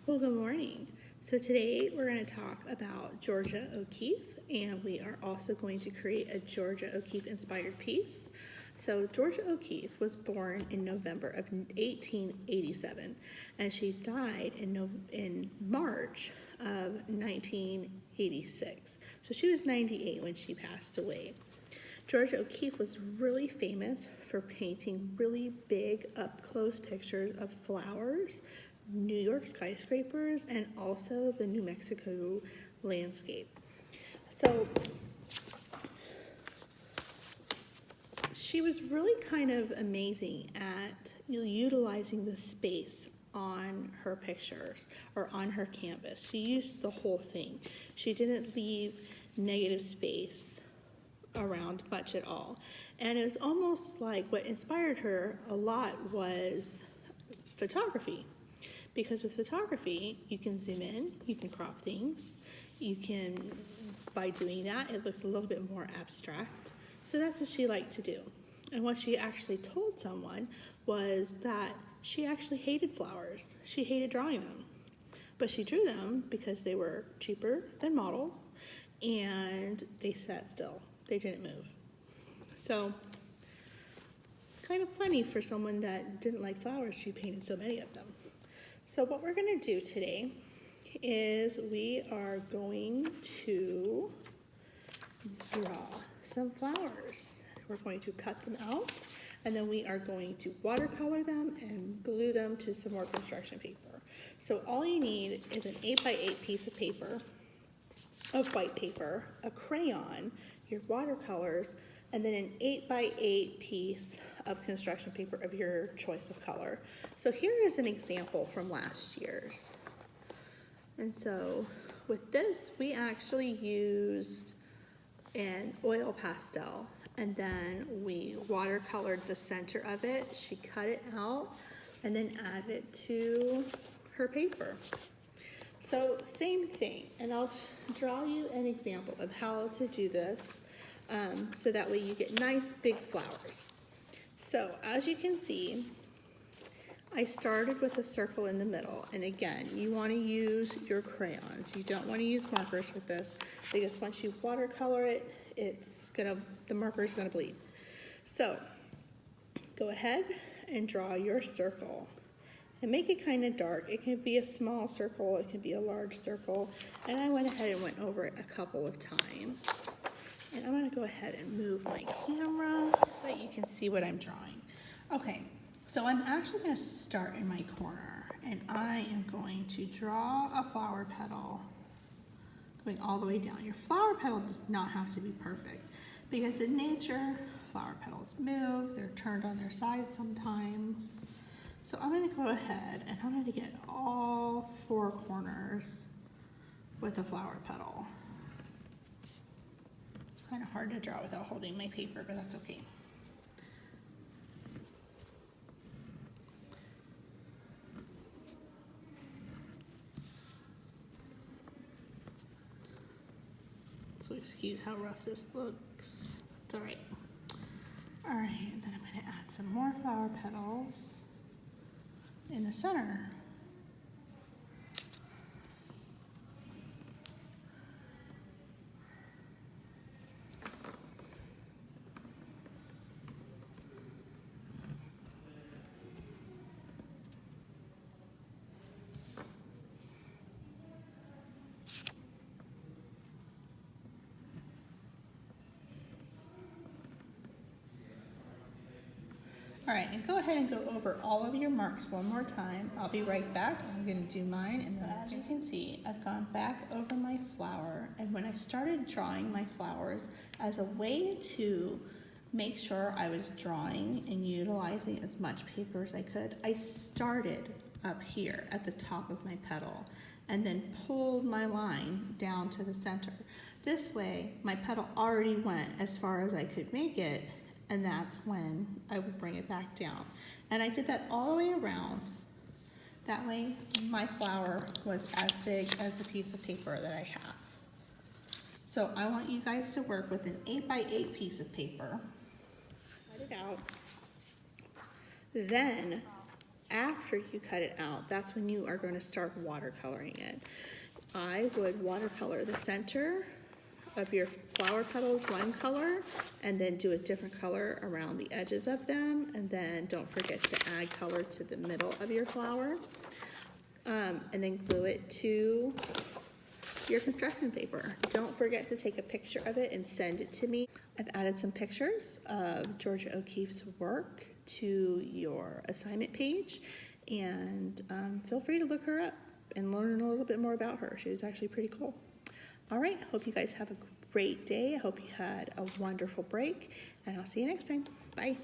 Well, good morning. So today we're going to talk about Georgia O'Keeffe, and we are also going to create a Georgia O'Keeffe inspired piece. So Georgia O'Keeffe was born in November of 1887, and she died in March of 1986. So she was 98 when she passed away. Georgia O'Keeffe was really famous for painting really big up-close pictures of flowers, New York skyscrapers, and also the New Mexico landscape. So she was really kind of amazing at utilizing the space on her pictures or on her canvas. She used the whole thing. She didn't leave negative space around much at all. And it was almost like what inspired her a lot was photography. Because with photography, you can zoom in, you can crop things, by doing that, it looks a little bit more abstract. So that's what she liked to do. And what she actually told someone was that she actually hated flowers. She hated drawing them. But she drew them because they were cheaper than models and they sat still. They didn't move. So, kind of funny for someone that didn't like flowers, she painted so many of them. So what we're going to do today is we are going to draw some flowers. We're going to cut them out, and then we are going to watercolor them and glue them to some more construction paper. So all you need is an 8x8 piece of paper, of white paper, a crayon, your watercolors, and then an 8x8 piece of construction paper of your choice of color. So here is an example from last year's. And so with this, we actually used an oil pastel, and then we watercolored the center of it. She cut it out and then added it to her paper. So same thing, and I'll draw you an example of how to do this so that way you get nice big flowers. So as you can see, I started with a circle in the middle, and again, you want to use your crayons. You don't want to use markers with this because once you watercolor it, the marker is gonna bleed. So go ahead and draw your circle. And make it kind of dark. It can be a small circle, it can be a large circle. And I went ahead and went over it a couple of times. And I'm gonna go ahead and move my camera so that you can see what I'm drawing. Okay, so I'm actually gonna start in my corner, and I am going to draw a flower petal going all the way down. Your flower petal does not have to be perfect because in nature, flower petals move, they're turned on their sides sometimes. So I'm going to go ahead and I'm going to get all four corners with a flower petal. It's kind of hard to draw without holding my paper, but that's okay. So excuse how rough this looks. It's all right. All right, and then I'm going to add some more flower petals in the center. All right, and go ahead and go over all of your marks one more time. I'll be right back. I'm going to do mine, and then as you can see, I've gone back over my flower, and when I started drawing my flowers as a way to make sure I was drawing and utilizing as much paper as I could, I started up here at the top of my petal and then pulled my line down to the center. This way, my petal already went as far as I could make it, and that's when I would bring it back down. And I did that all the way around. That way, my flower was as big as the piece of paper that I have. So I want you guys to work with an 8x8 piece of paper. Cut it out. Then after you cut it out, that's when you are going to start watercoloring it. I would watercolor the center of your flower petals one color, and then do a different color around the edges of them, and then don't forget to add color to the middle of your flower, and then glue it to your construction paper. Don't forget to take a picture of it and send it to me. I've added some pictures of Georgia O'Keeffe's work to your assignment page, and feel free to look her up and learn a little bit more about her. She was actually pretty cool. All right, hope you guys have a great day. I hope you had a wonderful break, and I'll see you next time. Bye.